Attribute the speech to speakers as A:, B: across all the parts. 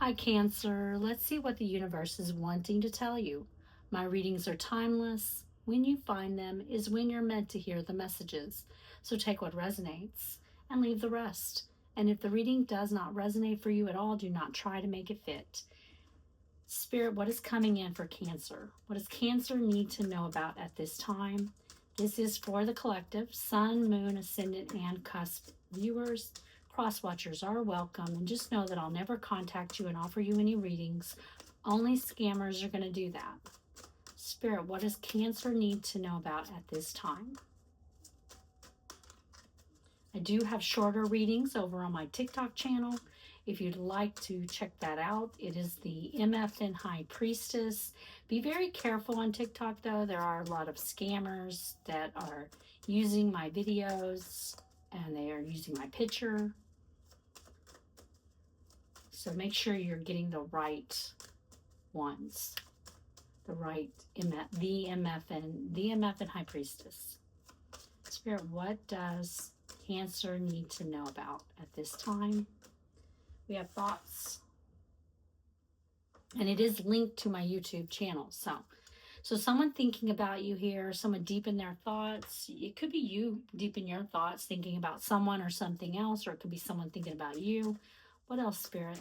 A: Hi, Cancer. Let's see what the universe is wanting to tell you. My readings are timeless. When you find them is when you're meant to hear the messages. So take what resonates and leave the rest. And if the reading does not resonate for you at all, do not try to make it fit. Spirit, what is coming in for Cancer? What does Cancer need to know about at this time? This is for the collective, Sun, Moon, Ascendant, and Cusp viewers. Cross watchers are welcome, and just know that I'll never contact you and offer you any readings. Only scammers are going to do that. Spirit, what does Cancer need to know about at this time? I do have shorter readings over on my TikTok channel. If you'd like to check that out, it is the Mf'n High Priestess. Be very careful on TikTok, though. There are a lot of scammers that are using my videos, and they are using my picture. So make sure you're getting the right ones. The right, the Mf'n High Priestess. Spirit, what does Cancer need to know about at this time? We have thoughts. And it is linked to my YouTube channel. So someone thinking about you here, someone deep in their thoughts. It could be you deep in your thoughts, thinking about someone or something else, or it could be someone thinking about you. What else, Spirit?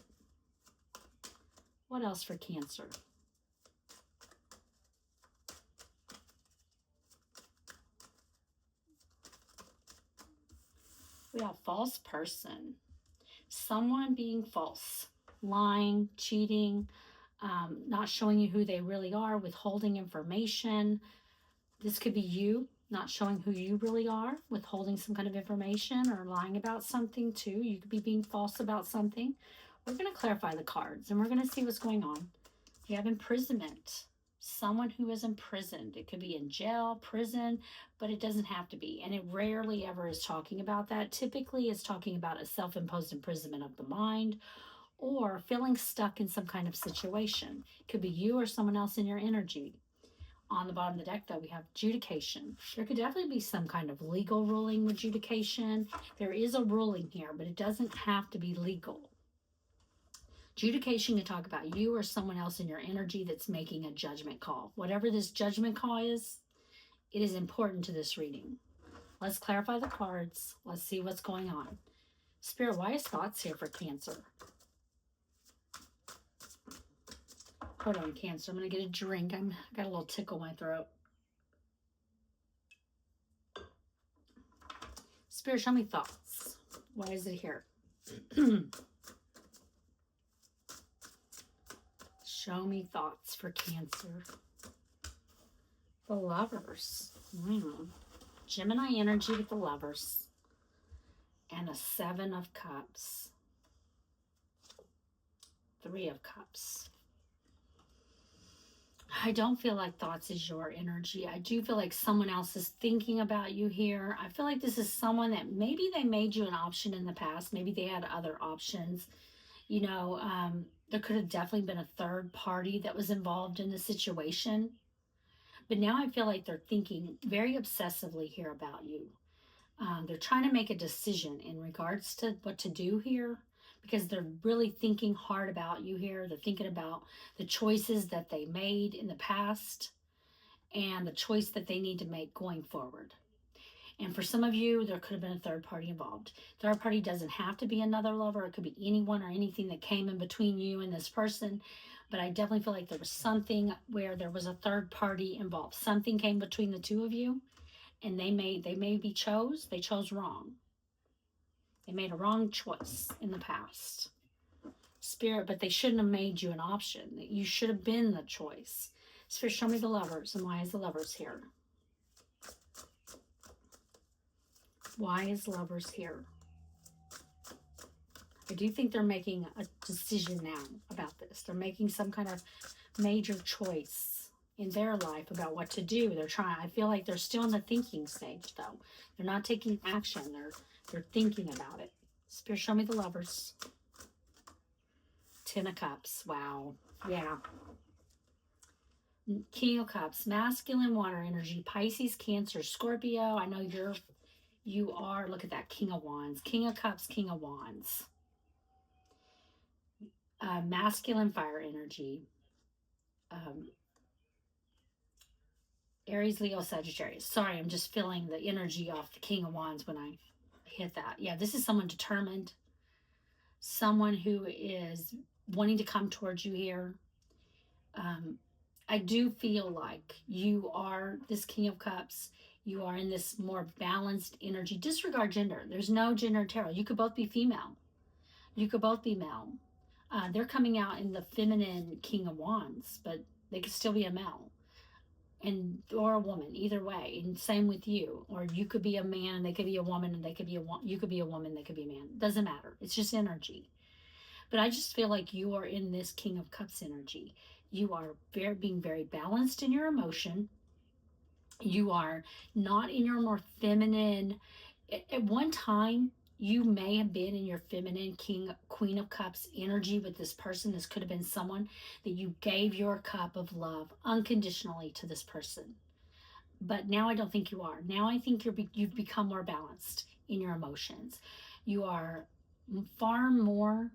A: What else for Cancer? We have false person. Someone being false, lying, cheating, not showing you who they really are, withholding information. This could be you not showing who you really are, withholding some kind of information or lying about something too. You could be being false about something. We're going to clarify the cards and we're going to see what's going on. You have imprisonment. Someone who is imprisoned. It could be in jail, prison, but it doesn't have to be. And it rarely ever is talking about that. Typically, it's talking about a self-imposed imprisonment of the mind or feeling stuck in some kind of situation. It could be you or someone else in your energy. On the bottom of the deck, though, we have adjudication. There could definitely be some kind of legal ruling with adjudication. There is a ruling here, but it doesn't have to be legal. Adjudication can talk about you or someone else in your energy that's making a judgment call. Whatever this judgment call is, it is important to this reading. Let's clarify the cards. Let's see what's going on. Spirit, why is thoughts here for Cancer? Hold on, Cancer. I'm going to get a drink. I got a little tickle in my throat. Spirit, show me thoughts. Why is it here? Show me thoughts for Cancer. The Lovers. Gemini energy with the Lovers. And a 7 of Cups. 3 of Cups. I don't feel like thoughts is your energy. I do feel like someone else is thinking about you here. I feel like this is someone that maybe they made you an option in the past. Maybe they had other options. You know, there could have definitely been a third party that was involved in the situation. But now I feel like they're thinking very obsessively here about you. They're trying to make a decision in regards to what to do here because they're really thinking hard about you here. They're thinking about the choices that they made in the past and the choice that they need to make going forward. And for some of you, there could have been a third party involved. Third party doesn't have to be another lover. It could be anyone or anything that came in between you and this person. But I definitely feel like there was something where there was a third party involved. Something came between the two of you. And they chose wrong. They made a wrong choice in the past. Spirit, but they shouldn't have made you an option. You should have been the choice. Spirit, show me the Lovers. And why is the Lovers here? Why is Lovers here? I do think they're making a decision now about this. They're making some kind of major choice in their life about what to do. I feel like they're still in the thinking stage, though. They're not taking action. They're thinking about it. Spirit, show me the Lovers. 10 of Cups. Wow. Yeah. King of Cups. Masculine water energy. Pisces, Cancer, Scorpio. I know you are. Look at that. King of Wands. King of Cups, King of Wands. masculine fire energy, um, Aries, Leo, Sagittarius. Sorry, I'm just feeling the energy off the King of Wands when I hit that. Yeah, this is someone determined, someone who is wanting to come towards you here. I do feel like you are this King of Cups. You are in this more balanced energy. Disregard gender. There's no gender in tarot. You could both be female. You could both be male. They're coming out in the feminine King of Wands, but they could still be a male and or a woman, either way. And same with you. Or you could be a man and they could be a woman, and they could be you could be a woman, they could be a man. Doesn't matter. It's just energy. But I just feel like you are in this King of Cups energy. You are being very balanced in your emotion. You are not in your more feminine. At one time, you may have been in your feminine Queen of Cups energy with this person. This could have been someone that you gave your cup of love unconditionally to this person. But now I don't think you are. Now I think you've become more balanced in your emotions. You are far more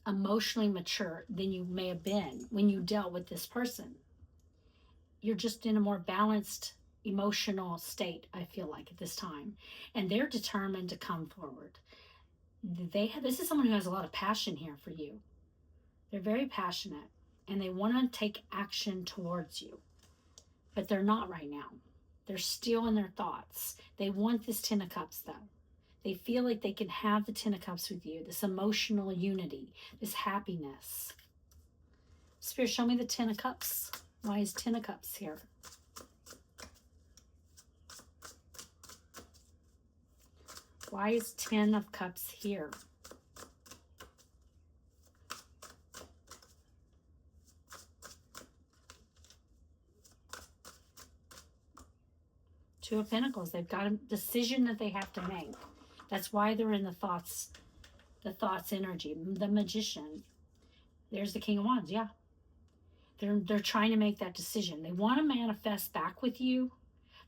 A: emotionally mature than you may have been when you dealt with this person. You're just in a more balanced emotional state, I feel like, at this time. And they're determined to come forward. This is someone who has a lot of passion here for you. They're very passionate and they want to take action towards you. But they're not right now. They're still in their thoughts. They want this Ten of Cups, though. They feel like they can have the Ten of Cups with you, this emotional unity, this happiness. Spirit, show me the Ten of Cups. Why is Ten of Cups here? Why is Ten of Cups here? Two of Pentacles. They've got a decision that they have to make. That's why they're in the thoughts energy. The Magician. There's the King of Wands. Yeah. They're trying to make that decision. They want to manifest back with you.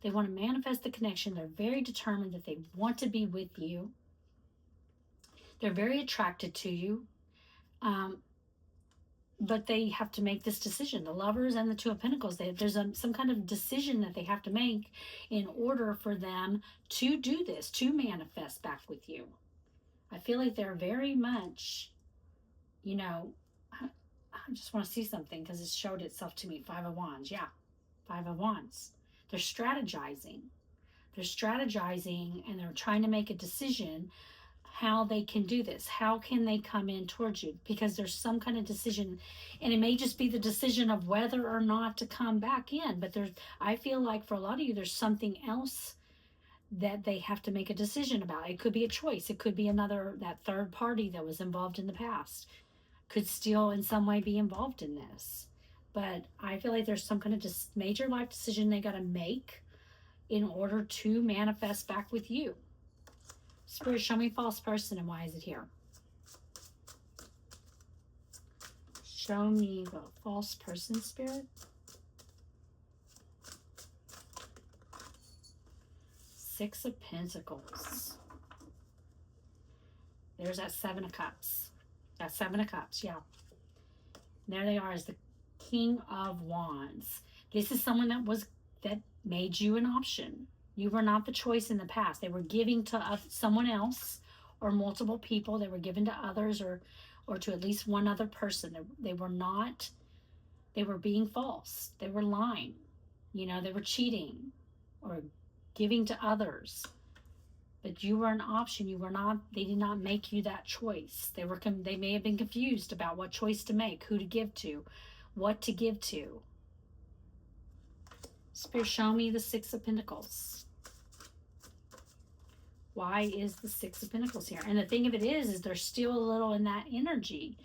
A: They want to manifest the connection. They're very determined that they want to be with you. They're very attracted to you. But they have to make this decision. The Lovers and the Two of Pentacles, there's some kind of decision that they have to make in order for them to do this, to manifest back with you. I feel like they're very much, I just want to see something because it showed itself to me. Five of Wands. Yeah. Five of Wands. They're strategizing. They're strategizing and they're trying to make a decision how they can do this. How can they come in towards you? Because there's some kind of decision, and it may just be the decision of whether or not to come back in. But I feel like for a lot of you, there's something else that they have to make a decision about. It could be a choice. It could be that third party that was involved in the past could still in some way be involved in this. But I feel like there's some kind of major life decision they got to make in order to manifest back with you. Spirit, show me false person and why is it here? Show me the false person, Spirit. Six of Pentacles. There's that Seven of Cups. That Seven of Cups, yeah. There they are as the King of Wands. This is someone that made you an option. You were not the choice in the past. They were giving to someone else or multiple people. They were given to others or to at least one other person. They were being false. They were lying. They were cheating or giving to others. But you were an option. They did not make you that choice. They may have been confused about what choice to make, who to give to, what to give to. Spirit, show me the Six of Pentacles. Why is the Six of Pentacles here? And the thing of it is they're still a little in that energy,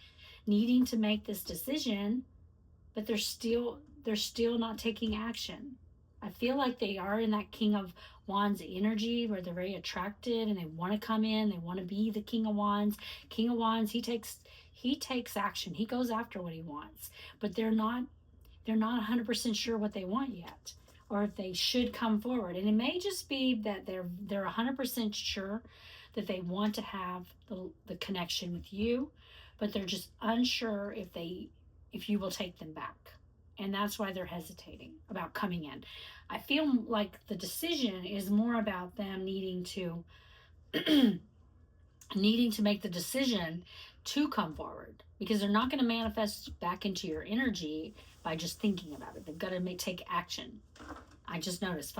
A: needing to make this decision, but they're still not taking action. I feel like they are in that King of Wands energy where they're very attracted and they want to come in. They want to be the King of Wands. King of Wands, he takes action. He goes after what he wants, but they're not 100% sure what they want yet, or if they should come forward. And it may just be that they're 100% sure that they want to have the connection with you, but they're just unsure if you will take them back. And that's why they're hesitating about coming in. I feel like the decision is more about them needing to needing to make the decision to come forward, because they're not going to manifest back into your energy by just thinking about it. They've got to take action. I just noticed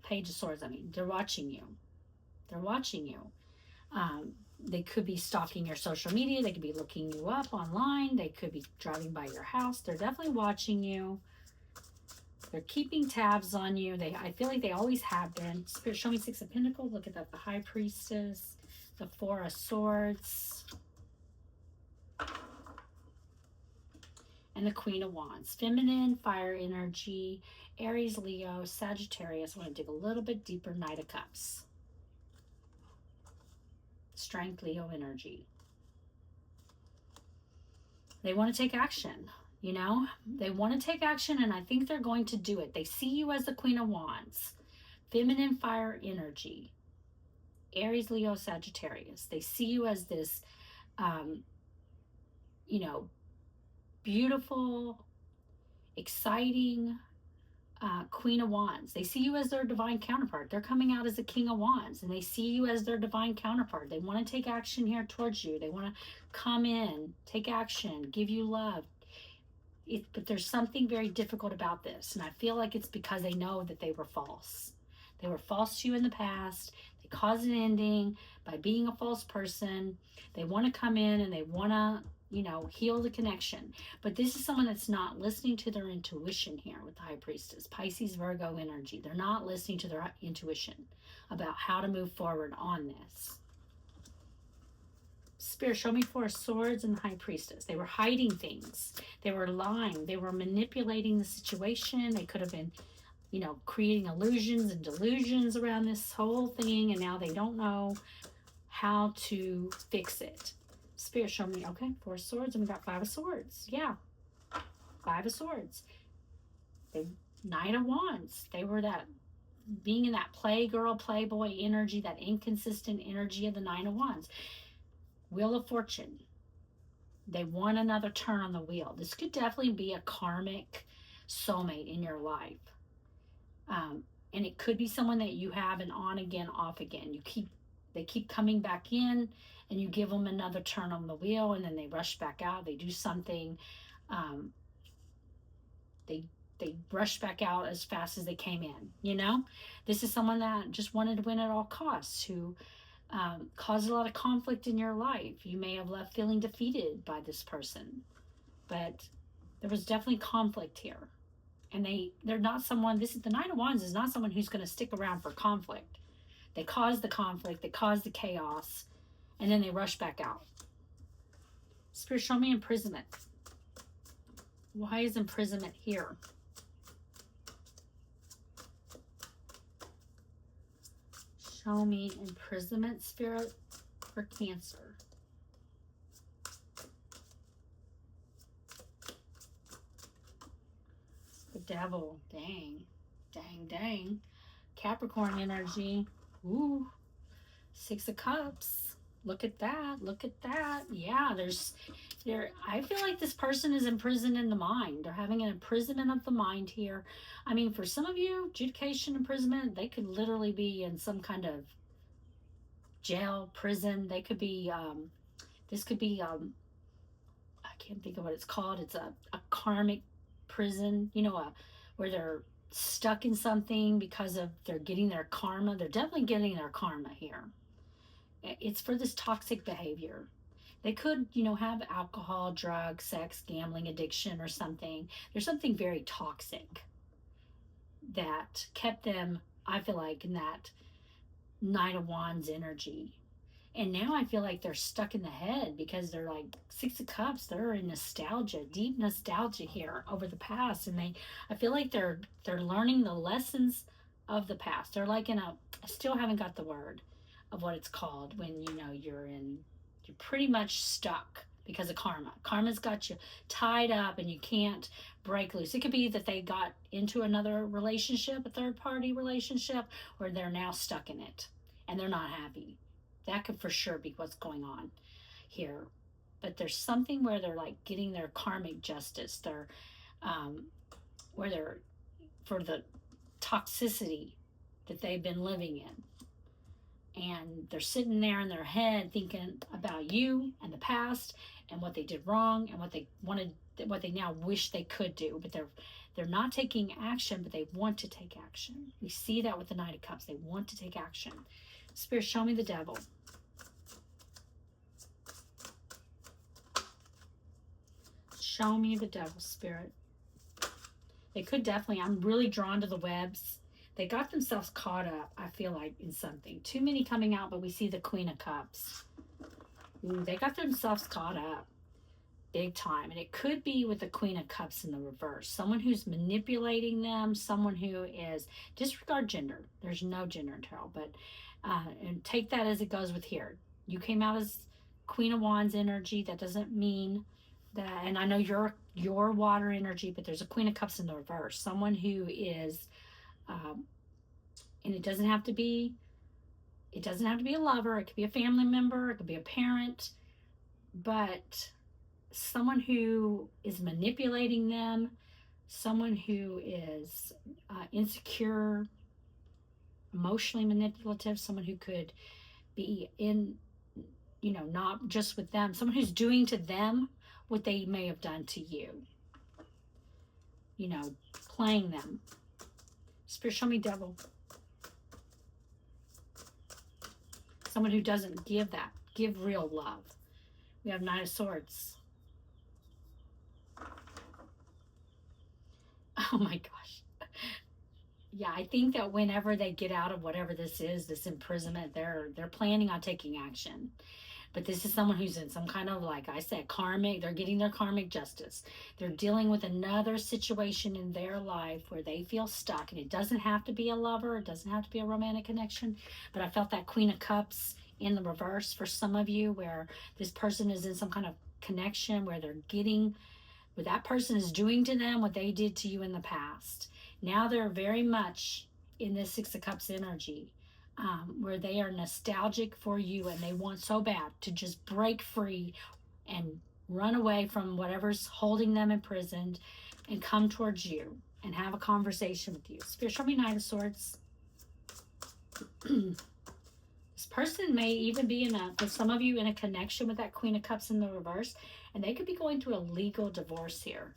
A: Page of Swords. I mean, they're watching you. They're watching you. They could be stalking your social media. They could be looking you up online. They could be driving by your house. They're definitely watching you. They're keeping tabs on you. I feel like they always have been. Spirit, show me Six of Pentacles. Look at that. The High Priestess. The Four of Swords. And the Queen of Wands. Feminine, fire energy, Aries, Leo, Sagittarius. I want to dig a little bit deeper. Knight of Cups. Strength, Leo energy. They want to take action, you know? They want to take action, and I think they're going to do it. They see you as the Queen of Wands. Feminine, fire energy. Aries, Leo, Sagittarius. They see you as this, you know, beautiful, exciting Queen of Wands. They see you as their divine counterpart. They're coming out as the King of Wands, and they see you as their divine counterpart. They want to take action here towards you. They want to come in, take action, give you love. But there's something very difficult about this, and I feel like it's because they know that they were false. They were false to you in the past. They caused an ending by being a false person. They want to come in and they want to, you know, heal the connection. But this is someone that's not listening to their intuition here with the High Priestess. Pisces, Virgo energy. They're not listening to their intuition about how to move forward on this. Spirit, show me Four of Swords and the High Priestess. They were hiding things. They were lying. They were manipulating the situation. They could have been, you know, creating illusions and delusions around this whole thing, and now they don't know how to fix it. Spirit, show me, okay, Four of Swords, and we got Five of Swords. Yeah, Five of Swords. Knight of Wands. They were that, being in that playgirl, playboy energy, that inconsistent energy of the Nine of Wands. Wheel of Fortune. They want another turn on the wheel. This could definitely be a karmic soulmate in your life. And it could be someone that you have an on again, off again. They keep coming back in, and you give them another turn on the wheel, and then they rush back out. They do something. They rush back out as fast as they came in. You know, this is someone that just wanted to win at all costs, who caused a lot of conflict in your life. You may have left feeling defeated by this person, but there was definitely conflict here. And they're not someone, the Nine of Wands is not someone who's going to stick around for conflict. They cause the conflict, they cause the chaos, and then they rush back out. Spirit, show me imprisonment. Why is imprisonment here? Show me imprisonment, Spirit, for Cancer. The Devil. Dang. Dang, dang. Capricorn energy. Ooh. Six of Cups. Look at that. Look at that. Yeah, I feel like this person is imprisoned in the mind. They're having an imprisonment of the mind here. I mean, for some of you, adjudication, imprisonment, they could literally be in some kind of jail, prison. They could be, this could be, I can't think of what it's called. It's a karmic prison, you know, where they're stuck in something because of they're getting their karma. They're definitely getting their karma here. It's for this toxic behavior. They could, you know, have alcohol, drugs, sex, gambling addiction or something. There's something very toxic that kept them, I feel like, in that Nine of Wands energy. And now I feel like they're stuck in the head because they're like Six of Cups. They're in nostalgia, deep nostalgia here over the past. And I feel like they're learning the lessons of the past. They're like I still haven't got the word of what it's called when, you know, you're pretty much stuck because of karma. Karma's got you tied up and you can't break loose. It could be that they got into another relationship, a third-party relationship, where they're now stuck in it and they're not happy. That could for sure be what's going on here. but there's something where they're like getting their karmic justice. They're where they're for the toxicity that they've been living in, and they're sitting there in their head thinking about you and the past and what they did wrong and what they wanted, what they now wish they could do, but they're not taking action, but they want to take action. We see that with the Knight of Cups. They want to take action. Spirit, show me the devil. Show me the devil, Spirit. They could definitely, I'm really drawn to the webs. They got themselves caught up, I feel like, in something. Too many coming out, but we see the Queen of Cups. They got themselves caught up big time. And it could be with the Queen of Cups in the reverse. Someone who's manipulating them, someone who is, disregard gender. There's no gender in tarot, but, and take that as it goes with here. You came out as Queen of Wands energy. That doesn't mean that, and I know you're water energy, but there's a Queen of Cups in the reverse. Someone who is, and it doesn't have to be a lover. It could be a family member. It could be a parent, but someone who is manipulating them, someone who is insecure, emotionally manipulative, someone who could be in, not just with them, someone who's doing to them what they may have done to you, playing them. Spirit, show me devil. Someone who doesn't give real love. We have Knight of Swords. Oh my gosh. Yeah, I think that whenever they get out of whatever this is, this imprisonment, they're planning on taking action. But this is someone who's in some kind of, like I said, karmic, they're getting their karmic justice. They're dealing with another situation in their life where they feel stuck. And it doesn't have to be a lover. It doesn't have to be a romantic connection. But I felt that Queen of Cups in the reverse for some of you, where this person is in some kind of connection where they're getting, where that person is doing to them what they did to you in the past. Now they're very much in this Six of Cups energy, where they are nostalgic for you and they want so bad to just break free and run away from whatever's holding them imprisoned and come towards you and have a conversation with you. Spirit, show me Knight of Swords. This person may even be for some of you, in a connection with that Queen of Cups in the reverse, and they could be going through a legal divorce here.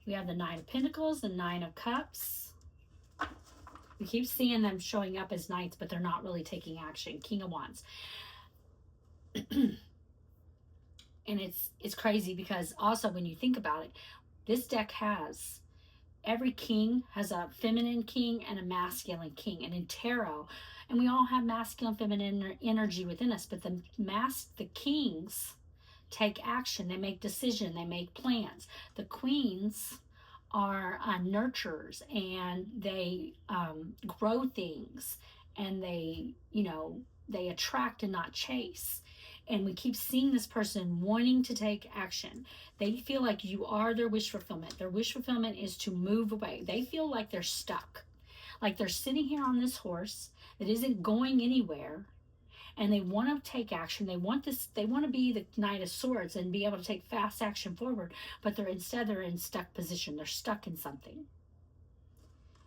A: We have the Nine of Pentacles, the Nine of Cups. We keep seeing them showing up as knights, but they're not really taking action. King of Wands. And it's crazy because also when you think about it, this deck has, every king has a feminine king and a masculine king. And in tarot, and we all have masculine, feminine energy within us, but the kings take action. They make decisions. They make plans. The queens are nurturers, and they grow things, and they attract and not chase. And we keep seeing this person wanting to take action. They feel like you are their wish fulfillment. Their wish fulfillment is to move away. They feel like they're stuck, like they're sitting here on this horse that isn't going anywhere, and they want to take action. They want to be the Knight of Swords and be able to take fast action forward, but they're in stuck position. They're stuck in something.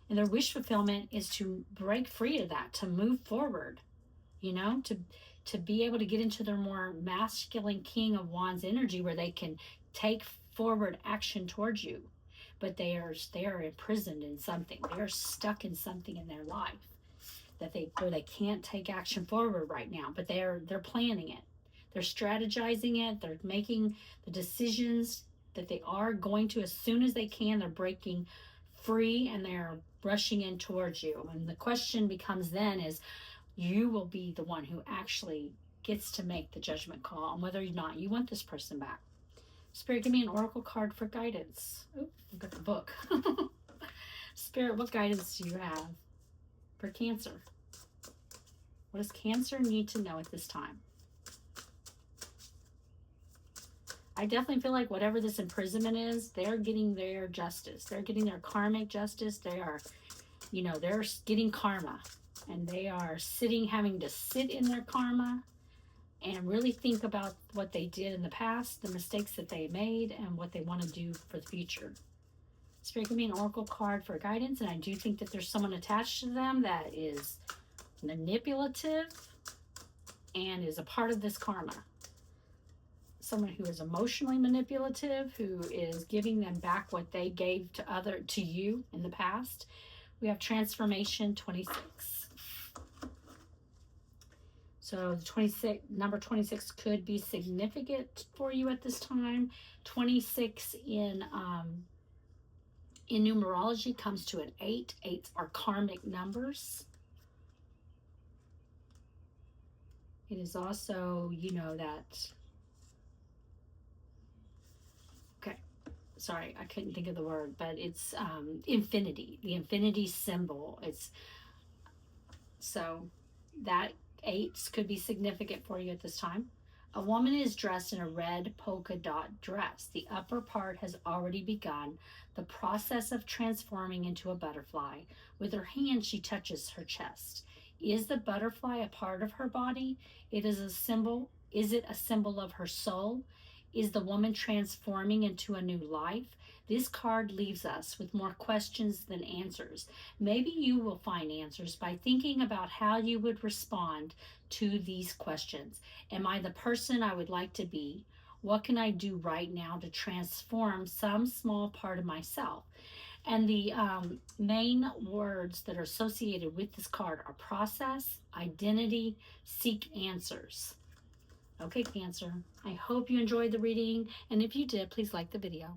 A: And their wish fulfillment is to break free of that, to move forward, to be able to get into their more masculine King of Wands energy, where they can take forward action towards you. But they are imprisoned in something. They are stuck in something in their life where they can't take action forward right now, but they're planning it. They're strategizing it. They're making the decisions that they are going to, as soon as they can, they're breaking free and they're rushing in towards you. And the question becomes then is, you will be the one who actually gets to make the judgment call on whether or not you want this person back. Spirit, give me an oracle card for guidance. Oh, I've got the book. Spirit, what guidance do you have for Cancer? What does Cancer need to know at this time? I definitely feel like whatever this imprisonment is, they're getting their justice. They're getting their karmic justice. They are, they're getting karma. And they are having to sit in their karma. and really think about what they did in the past, the mistakes that they made, and what they want to do for the future. Spirit, give me an oracle card for guidance, and I do think that there's someone attached to them that is manipulative and is a part of this karma. Someone who is emotionally manipulative, who is giving them back what they gave to you in the past. We have transformation 26. So the 26, number 26 could be significant for you at this time. 26 in numerology comes to an 8. 8s are karmic numbers. It is also, you know, that, okay, sorry, I couldn't think of the word, but it's infinity, the infinity symbol. It's, so that 8s could be significant for you at this time. A woman is dressed in a red polka dot dress. The upper part has already begun the process of transforming into a butterfly. With her hand, she touches her chest. Is the butterfly a part of her body? It is a symbol. Is it a symbol of her soul? Is the woman transforming into a new life? This card leaves us with more questions than answers. Maybe you will find answers by thinking about how you would respond to these questions. Am I the person I would like to be? What can I do right now to transform some small part of myself? And the main words that are associated with this card are process, identity, seek answers. Okay, Cancer, I hope you enjoyed the reading, and if you did, please like the video.